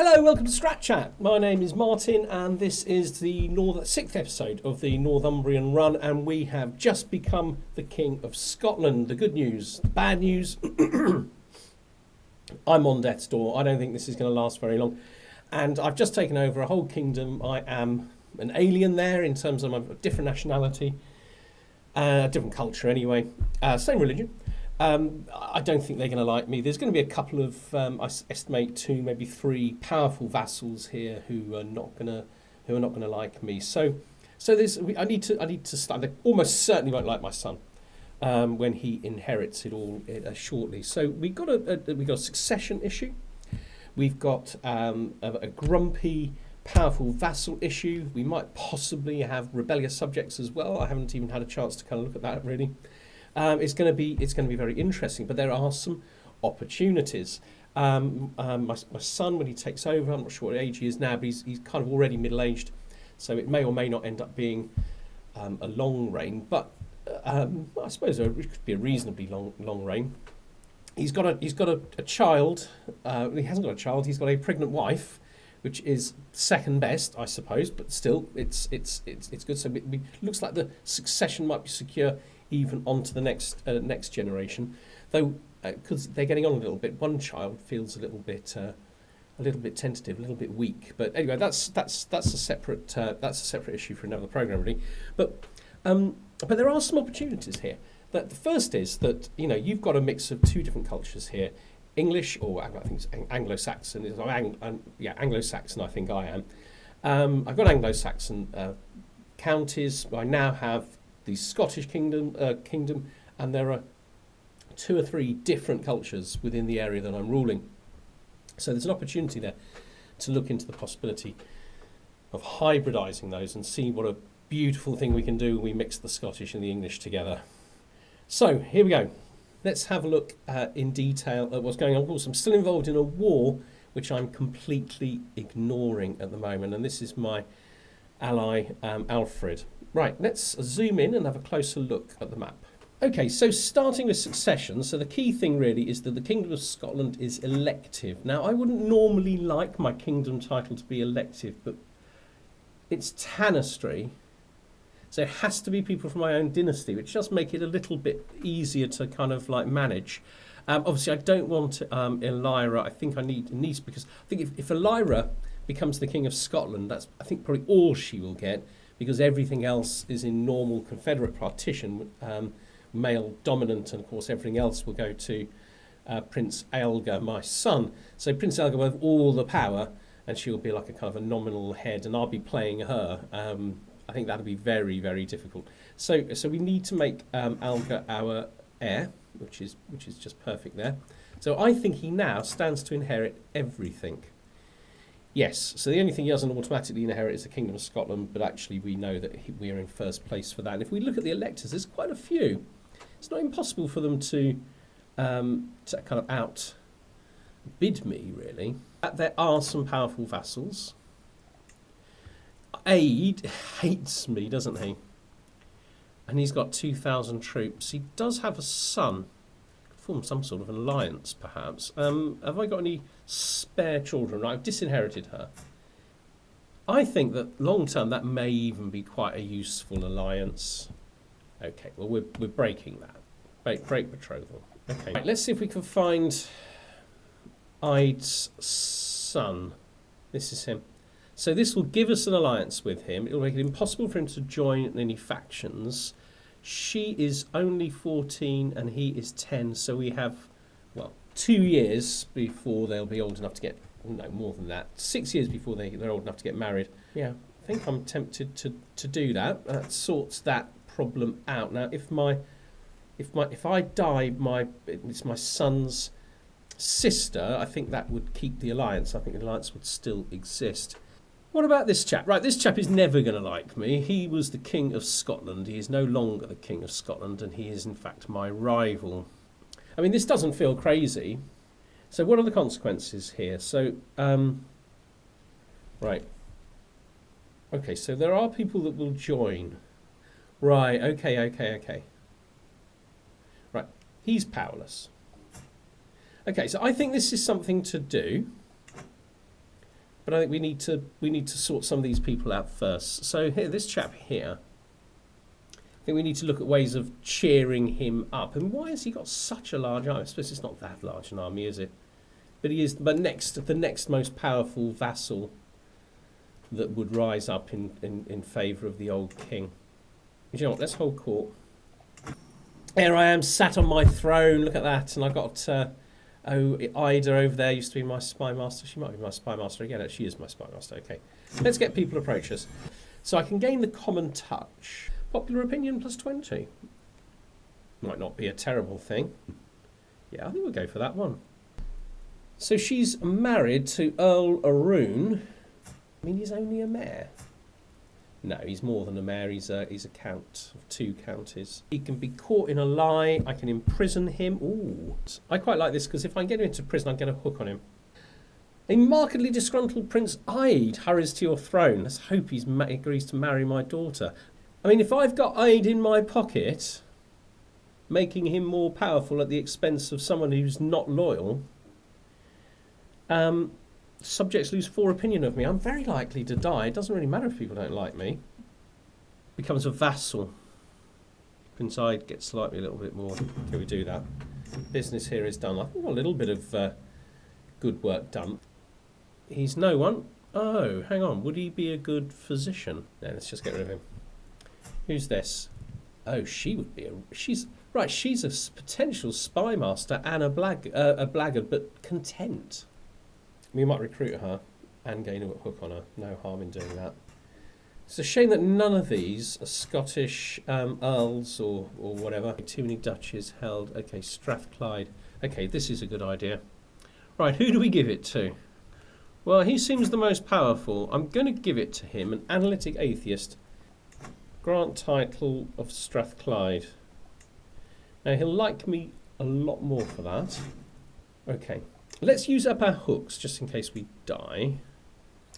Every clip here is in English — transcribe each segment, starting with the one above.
Hello, welcome to Strat Chat. My name is Martin, and this is the sixth episode of the Northumbrian run, and we have just become the King of Scotland. The good news, the bad news, I'm on death's door. I don't think this is going to last very long, and I've just taken over a whole kingdom. I am an alien there in terms of a different nationality, different culture anyway, same religion. I don't think they're going to like me. There's going to be a couple of, I estimate 2, maybe 3 powerful vassals here who are not going to like me. So I need to start. They almost certainly won't like my son when he inherits it all shortly. So we've got a succession issue. We've got a grumpy, powerful vassal issue. We might possibly have rebellious subjects as well. I haven't even had a chance to kind of look at that really. It's going to be very interesting, but there are some opportunities. My son, when he takes over, I'm not sure what age he is now, but he's kind of already middle-aged, so it may or may not end up being a long reign. But I suppose it could be a reasonably long reign. He's got a child. He hasn't got a child. He's got a pregnant wife, which is second best, I suppose, but still, it's good. So it looks like the succession might be secure even onto the next generation, though because they're getting on a little bit. One child feels a little bit tentative, a little bit weak. But anyway, that's a separate issue for another program, really. But there are some opportunities here. The first is that you've got a mix of 2 different cultures here. English, or I think it's Anglo-Saxon. Anglo-Saxon. I think I am. I've got Anglo-Saxon counties. I now have the Scottish kingdom, and there are 2 or 3 different cultures within the area that I'm ruling. So there's an opportunity there to look into the possibility of hybridising those and see what a beautiful thing we can do when we mix the Scottish and the English together. So here we go. Let's have a look in detail at what's going on. Of course, I'm still involved in a war which I'm completely ignoring at the moment, and this is my ally Alfred. Right, let's zoom in and have a closer look at the map. Okay, so starting with succession, so the key thing really is that the Kingdom of Scotland is elective. Now, I wouldn't normally like my kingdom title to be elective, but it's tanistry, so it has to be people from my own dynasty, which does make it a little bit easier to kind of like manage. Obviously, I don't want Elira. I think I need a niece, because I think if Elira becomes the King of Scotland, that's I think probably all she will get, because everything else is in normal Confederate partition, male dominant, and of course everything else will go to Prince Aelga, my son. So Prince Aelga will have all the power, and she'll be like a kind of a nominal head, and I'll be playing her. I think that'll be very, very difficult. So we need to make Aelga our heir, which is just perfect there. So I think he now stands to inherit everything. Yes, so the only thing he doesn't automatically inherit is the Kingdom of Scotland, but actually we know that we are in first place for that. And if we look at the electors, there's quite a few. It's not impossible for them to kind of outbid me, really. There are some powerful vassals. Aid hates me, doesn't he? And he's got 2,000 troops. He does have a son. Form some sort of an alliance, perhaps. Have I got any spare children? Right, I've disinherited her. I think that long term that may even be quite a useful alliance. Okay, well we're breaking that. Break betrothal. Okay, right, let's see if we can find Ide's son. This is him. So this will give us an alliance with him. It will make it impossible for him to join any factions. She is only 14 and he is 10, so we have, 2 years before they'll be old enough to get, no, more than that, 6 years before they're old enough to get married. Yeah, I think I'm tempted to do that. That sorts that problem out. Now, if I die, it's my son's sister, I think that would keep the alliance. I think the alliance would still exist. What about this chap? Right, this chap is never going to like me. He was the King of Scotland. He is no longer the King of Scotland, and he is, in fact, my rival. I mean, this doesn't feel crazy. So what are the consequences here? So, right. Okay, so there are people that will join. Right, okay. Right, he's powerless. Okay, so I think this is something to do. But I think we need to sort some of these people out first. So here, this chap here, I think we need to look at ways of cheering him up. And why has he got such a large army? I suppose it's not that large an army, is it? But he is the next most powerful vassal that would rise up in favour of the old king. You know what? Let's hold court. Here I am, sat on my throne. Look at that, and I got Ida over there. Used to be my spy master. She might be my spy master again. She is my spy master. Okay, let's get people to approach us, so I can gain the common touch. Popular opinion +20. Might not be a terrible thing. Yeah, I think we'll go for that one. So she's married to Earl Arun. I mean, he's only a mayor. No, he's more than a mayor. He's a count of 2 counties. He can be caught in a lie. I can imprison him. Ooh. I quite like this because if I get him into prison, I get a hook on him. A markedly disgruntled Prince Ide hurries to your throne. Let's hope he agrees to marry my daughter. I mean, if I've got Ide in my pocket, making him more powerful at the expense of someone who's not loyal, subjects lose 4 opinion of me. I'm very likely to die. It doesn't really matter if people don't like me. Becomes a vassal. Prince Ide gets slightly a little bit more. Can we do that? Business here is done. I think a little bit of good work done. He's no one. Oh, hang on. Would he be a good physician? No, let's just get rid of him. Who's this? Oh, she would be she's a potential spy master and a blackguard, but content. We might recruit her and gain a hook on her. No harm in doing that. It's a shame that none of these are Scottish earls or whatever. Too many duchies held. Okay, Strathclyde. Okay, this is a good idea. Right, who do we give it to? Well, he seems the most powerful. I'm going to give it to him, an analytic atheist. Grant title of Strathclyde. Now, he'll like me a lot more for that. Okay. Let's use up our hooks just in case we die.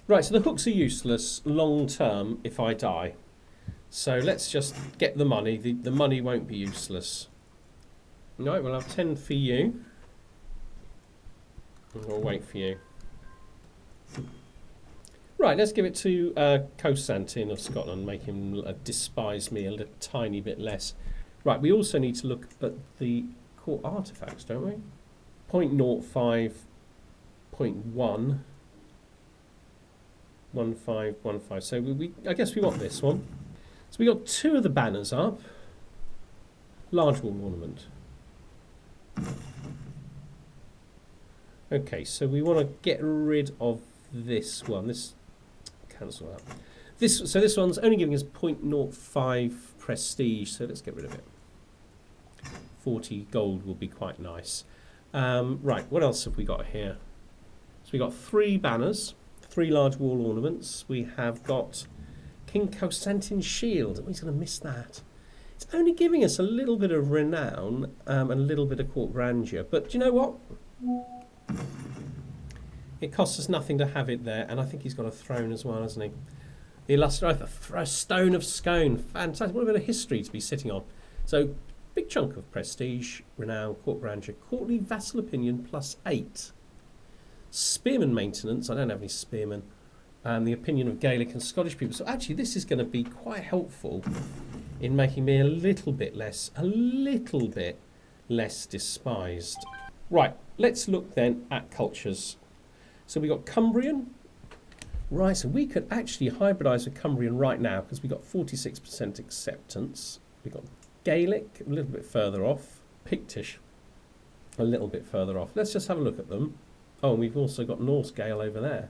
Right, so the hooks are useless long term if I die. So let's just get the money. The money won't be useless. No, we'll have 10 for you. And we'll wait for you. Right, let's give it to Consolidating of Scotland. Make him despise me a little tiny bit less. Right, we also need to look at the court artifacts, don't we? 0.05, 0.1, 1515. So I guess we want this one. So we got 2 of the banners up. Large wall ornament. Okay, so we want to get rid of this one. This cancel that. This one's only giving us 0.05 prestige. So let's get rid of it. 40 gold will be quite nice. Right, what else have we got here? So we got 3 banners, 3 large wall ornaments. We have got King Consolidating's shield. He's going to miss that. It's only giving us a little bit of renown and a little bit of court grandeur. But do you know what? It costs us nothing to have it there, and I think he's got a throne as well, hasn't he? The illustrator, a stone of scone. Fantastic. What a bit of history to be sitting on. So, big chunk of prestige, renown, court grandeur, courtly vassal opinion +8. Spearman maintenance, I don't have any spearmen, and the opinion of Gaelic and Scottish people. So actually this is going to be quite helpful in making me a little bit less despised. Right, let's look then at cultures. So we got Cumbrian. Right, so we could actually hybridise with Cumbrian right now because we got 46% acceptance. We got Gaelic, a little bit further off. Pictish, a little bit further off. Let's just have a look at them. Oh, and we've also got Norse Gael over there.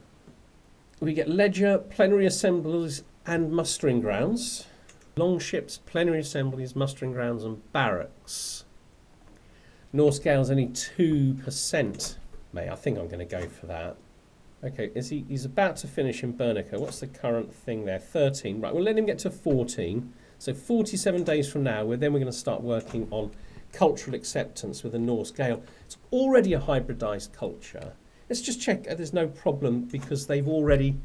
We get Ledger, plenary assemblies and mustering grounds. Longships, plenary assemblies, mustering grounds and barracks. Norse Gael's only 2%. Mate, I think I'm going to go for that. Okay, he's about to finish in Bernico. What's the current thing there? 13. Right, we'll let him get to 14. So 47 days from now, we're going to start working on cultural acceptance with the Norse Gael. It's already a hybridised culture. Let's just check there's no problem because they've already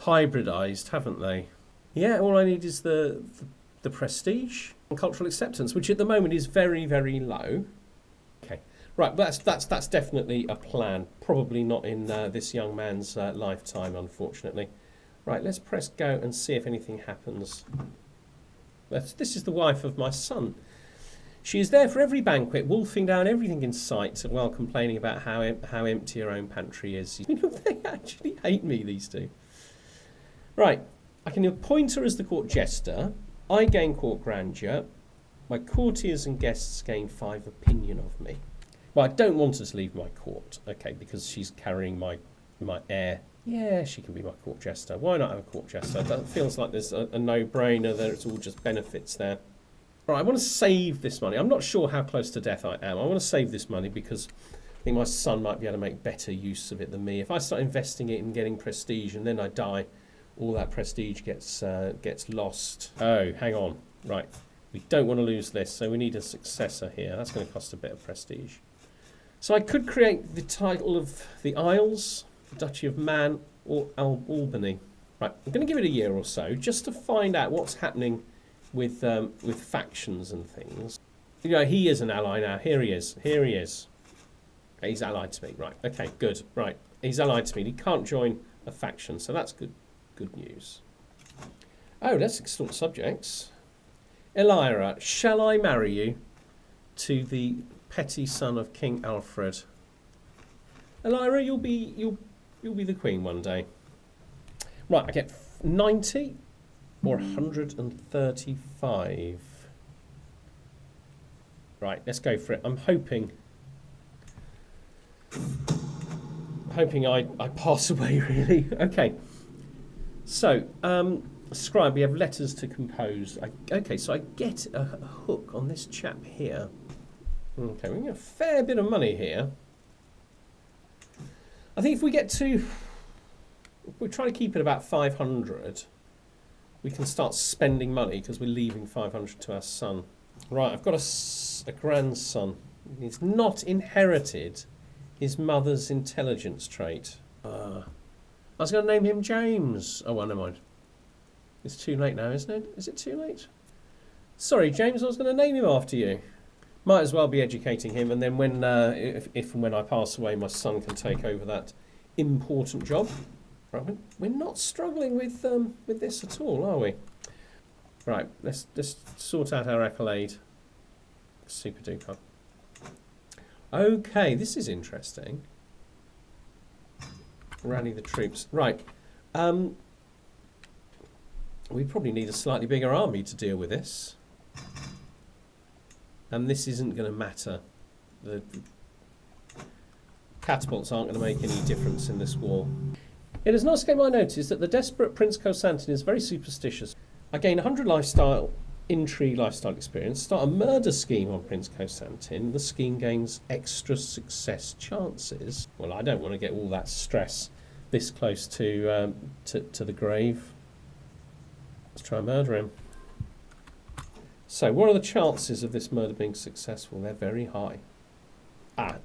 hybridised, haven't they? Yeah, all I need is the prestige and cultural acceptance, which at the moment is very, very low. Okay, Right, but that's definitely a plan. Probably not in this young man's lifetime, unfortunately. Right, let's press go and see if anything happens. This is the wife of my son. She is there for every banquet, wolfing down everything in sight, while complaining about how empty her own pantry is. They actually hate me, these two. Right, I can appoint her as the court jester. I gain court grandeur. My courtiers and guests gain 5 opinion of me. Well, I don't want her to leave my court, okay, because she's carrying my heir. Yeah, she can be my court jester. Why not have a court jester? That feels like there's a no-brainer there. It's all just benefits there. Right, I want to save this money. I'm not sure how close to death I am. I want to save this money because I think my son might be able to make better use of it than me. If I start investing it in getting prestige and then I die, all that prestige gets lost. Oh, hang on. Right, we don't want to lose this, so we need a successor here. That's going to cost a bit of prestige. So I could create the title of the Isles, the Duchy of Man, or Albany. Right, I'm going to give it a year or so just to find out what's happening with factions and things. You know, he is an ally now. Here he is. Here he is. Okay, he's allied to me. Right. Okay, good. Right. He's allied to me. He can't join a faction, so that's good news. Oh, let's extort subjects. Elira, shall I marry you to the petty son of King Alfred? Elira, you'll be the queen one day. Right, I get 90 or 135. Right, let's go for it. I'm hoping I pass away, really. Okay. So, scribe, we have letters to compose. Okay, so I get a hook on this chap here. Okay, we get a fair bit of money here. I think if we try to keep it about 500, we can start spending money because we're leaving 500 to our son. Right, I've got a grandson. He's not inherited his mother's intelligence trait. I was going to name him James. Oh, well, never mind. It's too late now, isn't it? Is it too late? Sorry, James, I was going to name him after you. Might as well be educating him, and then when, if and when I pass away, my son can take over that important job. Right, we're not struggling with this at all, are we? Right, let's sort out our accolade. Super duper. Okay, this is interesting. Rally the troops. Right. We probably need a slightly bigger army to deal with this. And this isn't going to matter. The catapults aren't going to make any difference in this war. It has not escaped my notice that the desperate Prince Constantine is very superstitious. I gain 100 intrigue lifestyle experience, start a murder scheme on Prince Constantine. The scheme gains extra success chances. Well, I don't want to get all that stress this close to the grave. Let's try and murder him. So, what are the chances of this murder being successful? They're very high.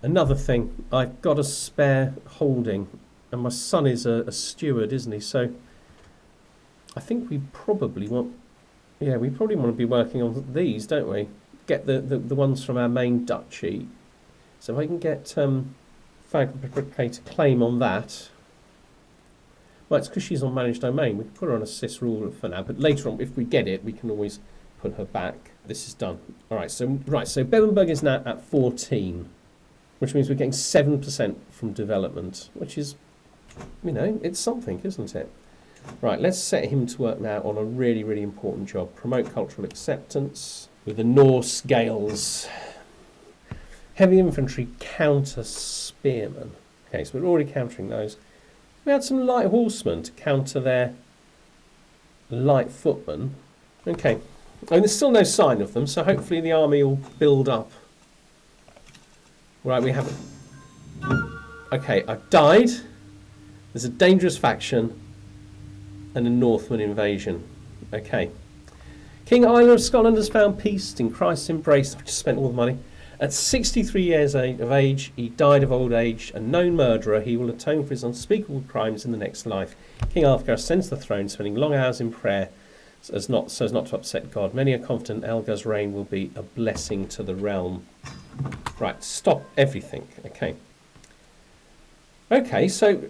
Another thing. I've got a spare holding, and my son is a steward, isn't he? So, I think we probably want... Yeah, we probably want to be working on these, don't we? Get the ones from our main duchy. So if I can get fabricate a claim on that. Well, it's because she's on managed domain. We can put her on a cis rule for now, but later on, if we get it, we can always put her back. This is done. All right, so Bebenberg is now at 14, which means we're getting 7% from development, which is, you know, it's something, isn't it? Right, let's set him to work now on a really, really important job. Promote cultural acceptance with the Norse Gaels. Heavy infantry counter spearmen. Okay, so we're already countering those. We had some light horsemen to counter their light footmen. Okay, and there's still no sign of them, so hopefully the army will build up. Right, we have it. Okay, I've died. There's a dangerous faction and a Northman invasion. Okay. King Ireland of Scotland has found peace in Christ's embrace. I've just spent all the money. At 63 years of age, he died of old age. A known murderer, he will atone for his unspeakable crimes in the next life. King Alfgar ascends the throne, spending long hours in prayer. so as not to upset God. Many are confident Elgar's reign will be a blessing to the realm. Right, stop everything. Okay, so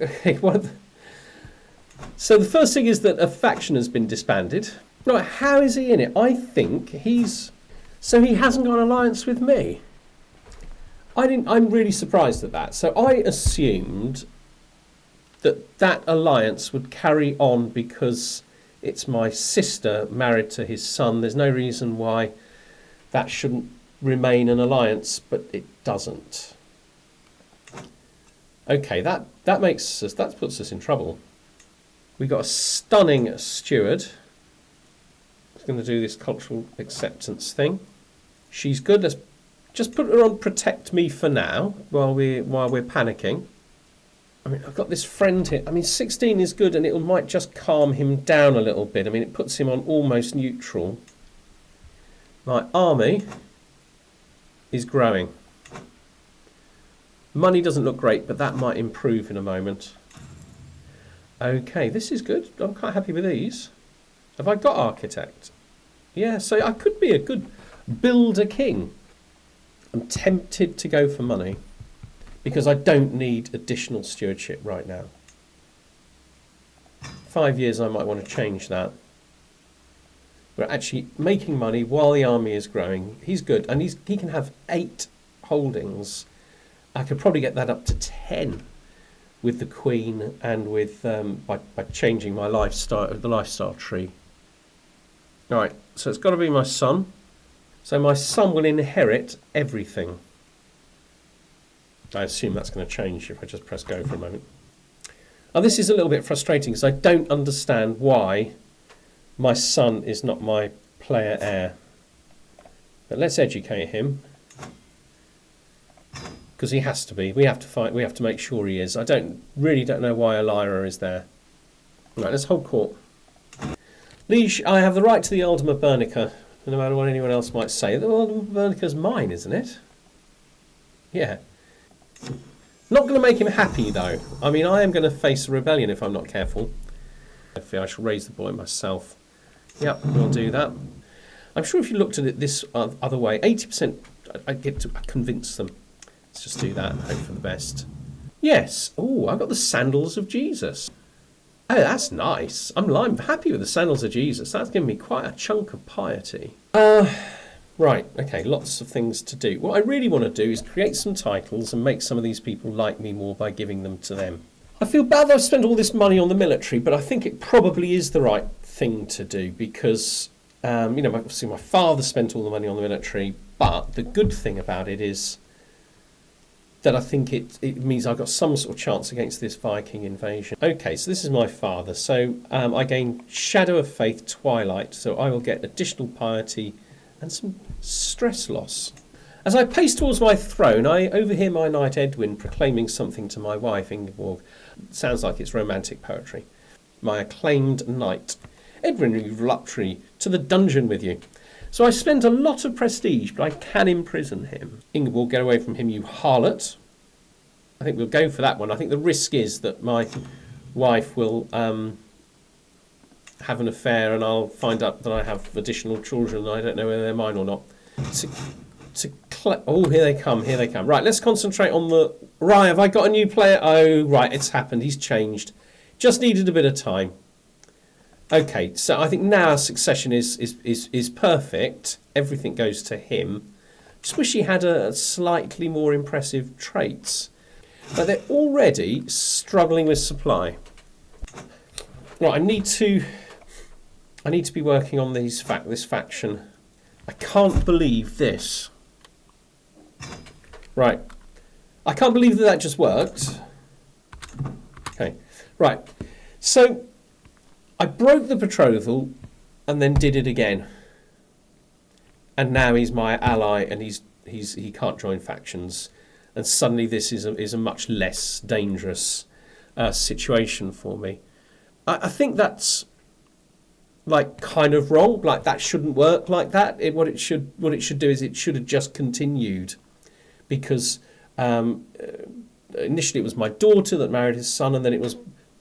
so the first thing is that a faction has been disbanded. Right, how is he in it? I think so he hasn't got an alliance with me. I'm really surprised at that. So I assumed that alliance would carry on because it's my sister married to his son. There's no reason why that shouldn't remain an alliance, but it doesn't. Okay, that puts us in trouble. We got a stunning steward. He's going to do this cultural acceptance thing. She's good. Let's just put her on protect me for now while we're panicking. I mean, I've got this friend here. I mean, 16 is good, and it might just calm him down a little bit. I mean, it puts him on almost neutral. My army is growing. Money doesn't look great, but that might improve in a moment. Okay, this is good. I'm quite happy with these. Have I got architect? Yeah, so I could be a good builder king. I'm tempted to go for money because I don't need additional stewardship right now. 5 years I might want to change that. We're actually making money while the army is growing. He's good, and he can have 8 holdings. I could probably get that up to 10 with the Queen and with by changing my the lifestyle tree. All right, so it's got to be my son. So my son will inherit everything. I assume that's going to change if I just press go for a moment. Now this is a little bit frustrating because I don't understand why my son is not my player heir. But let's educate him. Because he has to be. We have to make sure he is. I really don't know why Elira is there. Right, let's hold court. Liege, I have the right to the Earldom of Bernica, no matter what anyone else might say. The Earldom of Bernica's mine, isn't it? Yeah. Not going to make him happy, though. I mean, I am going to face a rebellion if I'm not careful. I shall raise the boy myself. Yep, we'll do that. I'm sure if you looked at it this other way, 80% I get to convince them. Let's just do that and hope for the best. Yes. Oh, I got the sandals of Jesus. Oh, that's nice. I'm happy with the sandals of Jesus. That's given me quite a chunk of piety. Right. Okay. Lots of things to do. What I really want to do is create some titles and make some of these people like me more by giving them to them. I feel bad that I've spent all this money on the military, but I think it probably is the right thing to do because, obviously my father spent all the money on the military, but the good thing about it is that I think it means I've got some sort of chance against this Viking invasion. Okay, so this is my father. So I gain Shadow of Faith, Twilight, so I will get additional piety and some stress loss. As I pace towards my throne, I overhear my knight Edwin proclaiming something to my wife Ingeborg. Sounds like it's romantic poetry. My acclaimed knight. Edwin, you voluptuary, to the dungeon with you. So I spent a lot of prestige, but I can imprison him. Ingeborg, get away from him, you harlot. I think we'll go for that one. I think the risk is that my wife will have an affair and I'll find out that I have additional children and I don't know whether they're mine or not. Oh, here they come. Right, let's concentrate on the... Right, have I got a new player? Oh, right, it's happened. He's changed. Just needed a bit of time. Okay, so I think now succession is perfect. Everything goes to him. Just wish he had a slightly more impressive traits. But they're already struggling with supply. Right, I need to be working on this faction. I can't believe this. Right. I can't believe that just worked. Okay. Right. So I broke the betrothal and then did it again. And now he's my ally and he can't join factions. And suddenly this is a much less dangerous situation for me. I think that's like kind of wrong. Like that shouldn't work like that. What it should do is it should have just continued, because initially it was my daughter that married his son, and then it was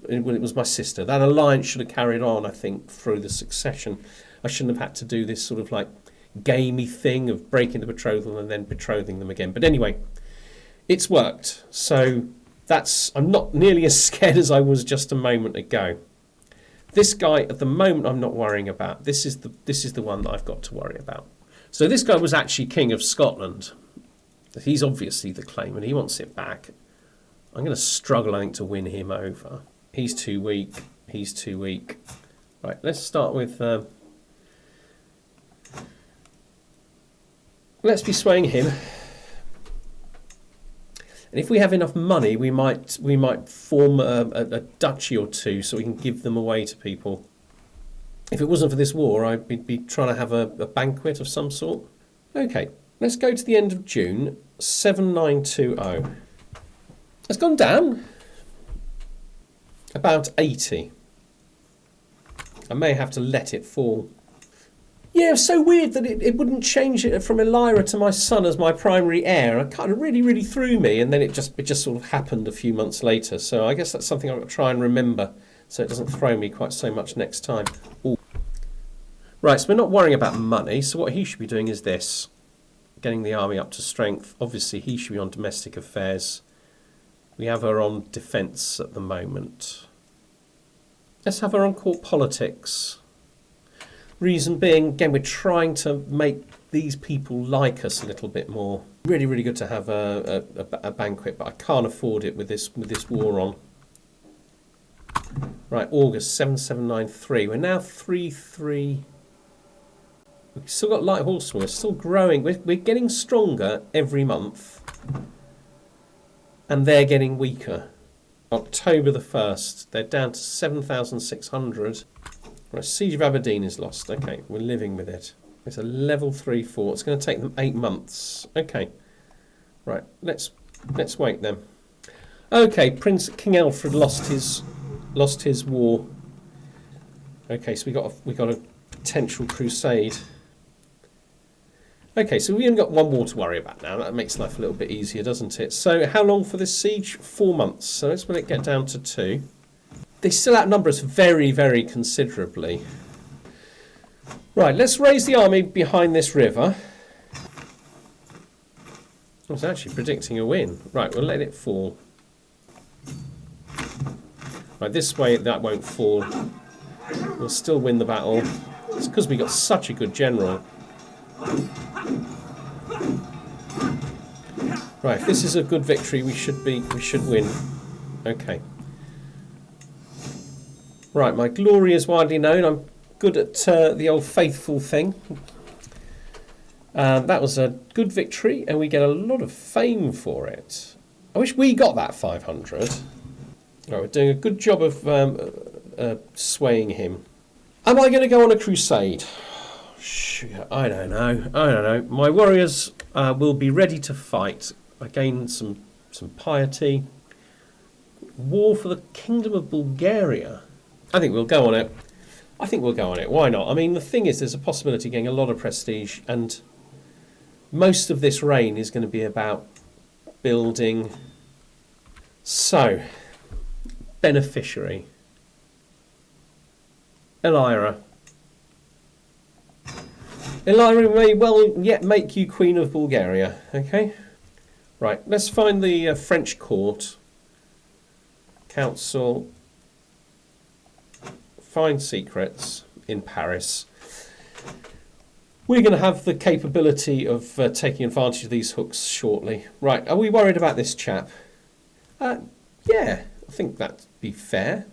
it was my sister. That alliance should have carried on, I think, through the succession. I shouldn't have had to do this sort of like gamey thing of breaking the betrothal and then betrothing them again. But anyway, it's worked. So I'm not nearly as scared as I was just a moment ago. This guy at the moment I'm not worrying about. This is the one that I've got to worry about. So this guy was actually King of Scotland. He's obviously the claimant. He wants it back. I'm going to struggle, I think, to win him over. He's too weak. He's too weak. Right, let's start with... let's be swaying him. And if we have enough money, we might form a duchy or two so we can give them away to people. If it wasn't for this war, I'd be trying to have a banquet of some sort. Okay, let's go to the end of June, 7920. It's gone down about 80. I may have to let it fall. Yeah, it's so weird that it wouldn't change it from Elira to my son as my primary heir. It kind of really threw me, and then it just sort of happened a few months later. So I guess that's something I've got to try and remember so it doesn't throw me quite so much next time. Ooh. Right, so we're not worrying about money. So what he should be doing is this. Getting the army up to strength. Obviously, he should be on domestic affairs. We have her on defence at the moment. Let's have her on court politics. Reason being, again, we're trying to make these people like us a little bit more. Really good to have a banquet, but I can't afford it with this war on. Right, August 7793. We're now 3-3. We've still got light horsemen. We're still growing. We're getting stronger every month, and they're getting weaker. October the 1st, they're down to 7,600. Right, Siege of Aberdeen is lost. Okay, we're living with it. It's a level 3 fort. It's going to take them 8 months. Okay, right. Let's wait then. Okay, King Alfred lost his war. Okay, so we got a potential crusade. Okay, so we only got one war to worry about now. That makes life a little bit easier, doesn't it? So how long for this siege? 4 months. So let's let it get down to 2. They still outnumber us very considerably. Right, let's raise the army behind this river. I was actually predicting a win. Right, we'll let it fall. Right, this way that won't fall. We'll still win the battle. It's because we got such a good general. Right, if this is a good victory, we should win. Okay. Right, my glory is widely known. I'm good at the old faithful thing. That was a good victory, and we get a lot of fame for it. I wish we got that 500. Right, we're doing a good job of swaying him. Am I going to go on a crusade? I don't know. My warriors will be ready to fight. I gain some piety. War for the Kingdom of Bulgaria. I think we'll go on it. Why not? I mean, the thing is, there's a possibility of getting a lot of prestige, and most of this reign is going to be about building. So, beneficiary. Elira. Elira may well yet make you Queen of Bulgaria. Okay? Right, let's find the French court. Council. Find secrets in Paris. We're going to have the capability of taking advantage of these hooks shortly. Right, are we worried about this chap? Yeah, I think that'd be fair.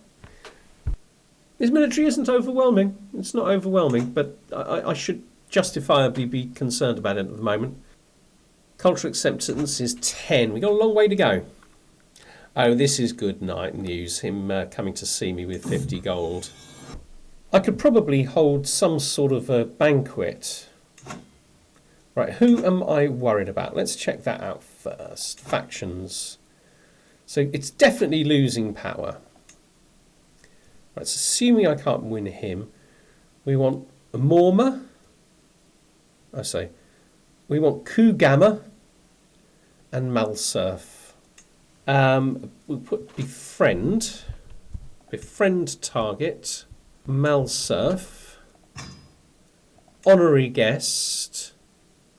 His military isn't overwhelming. It's not overwhelming, but I should justifiably be concerned about it at the moment. Cultural acceptance is 10. We've got a long way to go. Oh, this is good news, him coming to see me with 50 gold. I could probably hold some sort of a banquet. Right, who am I worried about? Let's check that out first. Factions. So it's definitely losing power. Right, so assuming I can't win him, we want Morma. We want Kugama and Malsurf. We'll put befriend. befriend target, Malsurf, honorary guest.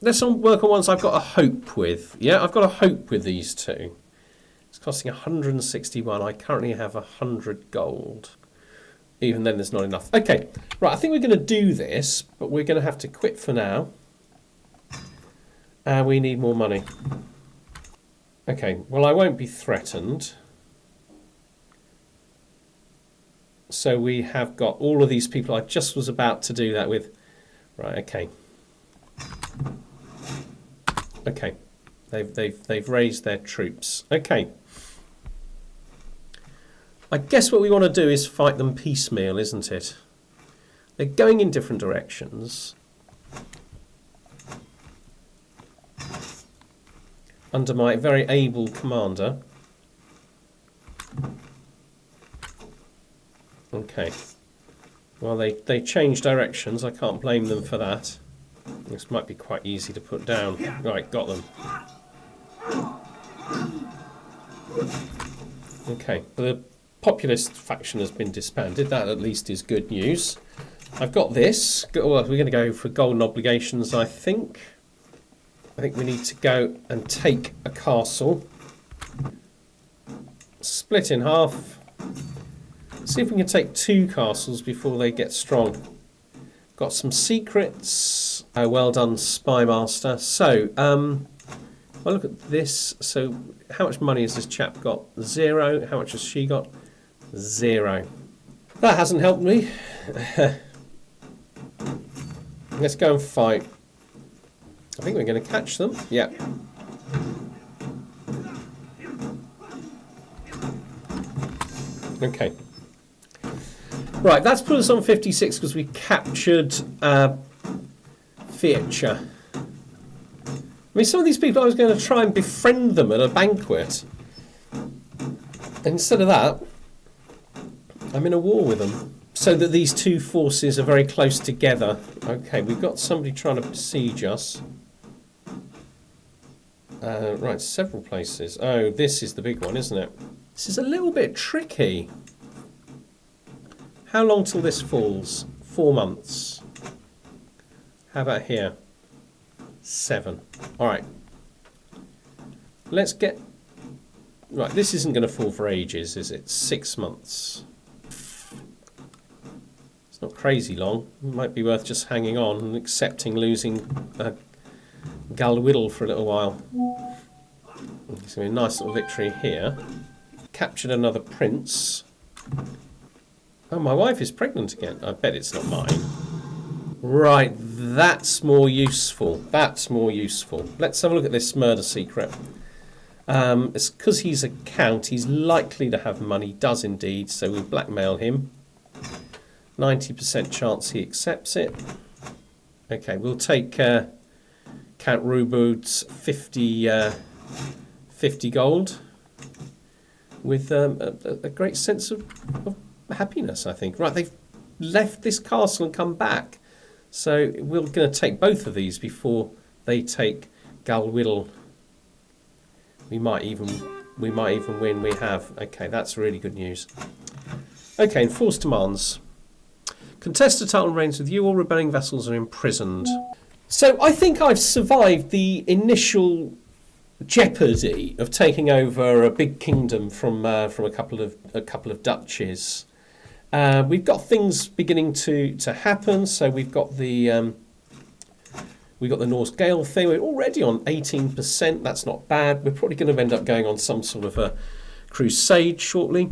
Let's work on ones I've got a hope with. Yeah, I've got a hope with these two. It's costing 161. I currently have 100 gold. Even then, there's not enough. Okay, right, I think we're going to do this, but we're going to have to quit for now. And we need more money. Okay, well, I won't be threatened. So we have got all of these people I just was about to do that with. Right, okay. Okay, they've raised their troops. Okay. I guess what we want to do is fight them piecemeal, isn't it? They're going in different directions. Under my very able commander. Okay. Well, they changed directions. I can't blame them for that. This might be quite easy to put down. Right, got them. Okay, the populist faction has been disbanded. That at least is good news. I've got this. Well, we're going to go for golden obligations, I think. I think we need to go and take a castle. Split in half. See if we can take 2 castles before they get strong. Got some secrets. Well done, Spy Master. So, well, look at this. So, how much money has this chap got? 0. How much has she got? 0. That hasn't helped me. Let's go and fight. I think we're going to catch them. Yeah. Okay. Right, that's put us on 56 because we captured Fietcha. I mean, some of these people I was going to try and befriend them at a banquet. And instead of that, I'm in a war with them. So that these two forces are very close together. Okay, we've got somebody trying to besiege us. Right, several places. Oh, this is the big one, isn't it? This is a little bit tricky. How long till this falls? 4 months. How about here? 7. All right. Let's get... Right, this isn't going to fall for ages, is it? 6 months. It's not crazy long. It might be worth just hanging on and accepting losing Galwiddle for a little while. It's going to be a nice little victory here. Captured another prince. Oh, my wife is pregnant again. I bet it's not mine. Right, that's more useful. That's more useful. Let's have a look at this murder secret. It's because he's a count. He's likely to have money. Does indeed. So we blackmail him. 90% chance he accepts it. Okay, we'll take Count Rubud's 50 gold with a great sense of happiness, I think. Right, they've left this castle and come back. So we're going to take both of these before they take Galwiddle. We might even win. We have. Okay, that's really good news. Okay, enforced demands. Contest a title reigns with you. All rebelling vessels are imprisoned. So I think I've survived the initial jeopardy of taking over a big kingdom from a couple of duchies. We've got things beginning to happen. So we've got the Norse Gale thing. We're already on 18%. That's not bad. We're probably going to end up going on some sort of a crusade shortly.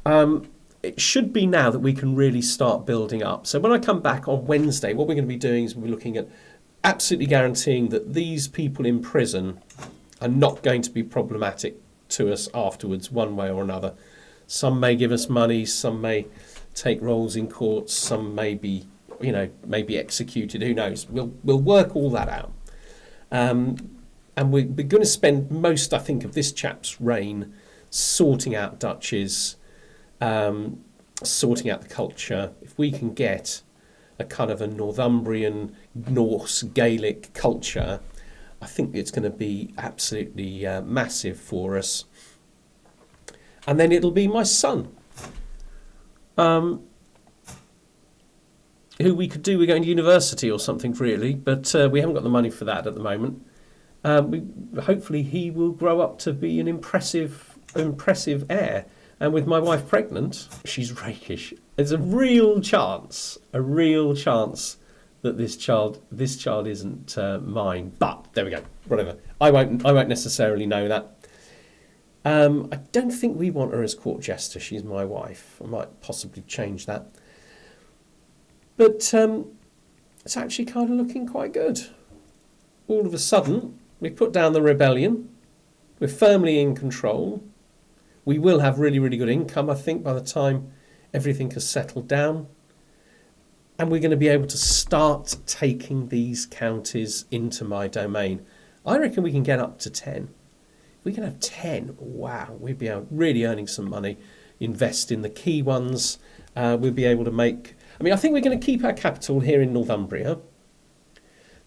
It should be now that we can really start building up. So when I come back on Wednesday, what we're going to be doing is we're looking at absolutely guaranteeing that these people in prison are not going to be problematic to us afterwards, one way or another. Some may give us money, some may take roles in courts, some may be, maybe executed. Who knows? We'll work all that out. And we're going to spend most, I think, of this chap's reign sorting out duchies. Sorting out the culture. If we can get a kind of a Northumbrian Norse Gaelic culture, I think it's going to be absolutely massive for us. And then it'll be my son who we could do with going to university or something, really, but we haven't got the money for that at the moment. Hopefully he will grow up to be an impressive heir. And with my wife pregnant, she's rakish. There's a real chance that this child isn't mine. But there we go. Whatever. I won't necessarily know that. I don't think we want her as court jester. She's my wife. I might possibly change that. But it's actually kind of looking quite good. All of a sudden, we put down the rebellion. We're firmly in control. We will have really, really good income, I think, by the time everything has settled down. And we're going to be able to start taking these counties into my domain. I reckon we can get up to 10. If we can have 10, wow, we'd be really earning some money, invest in the key ones. We'll be able to make... I think we're going to keep our capital here in Northumbria.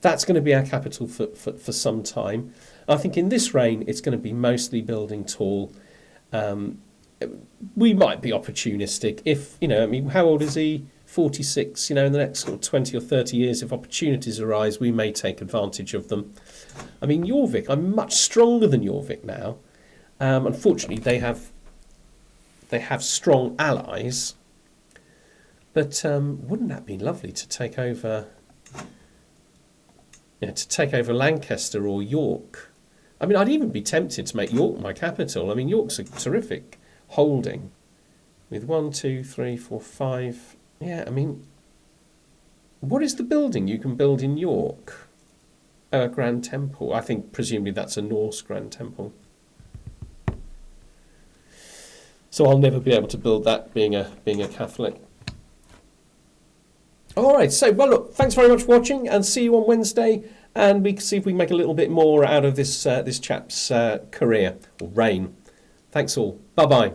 That's going to be our capital for some time. I think in this reign, it's going to be mostly building tall. We might be opportunistic if, how old is he? 46, in the next sort of 20 or 30 years, if opportunities arise, we may take advantage of them. Jorvik, I'm much stronger than Jorvik now. Unfortunately, they have strong allies. But wouldn't that be lovely to take over Lancaster or York? I'd even be tempted to make York my capital. York's a terrific holding with 1, 2, 3, 4, 5. Yeah, what is the building you can build in York? A Grand Temple. I think presumably that's a Norse Grand Temple. So I'll never be able to build that being a Catholic. All right, so, well, look, thanks very much for watching, and see you on Wednesday, and we can see if we can make a little bit more out of this chap's career, or reign. Thanks all. Bye-bye.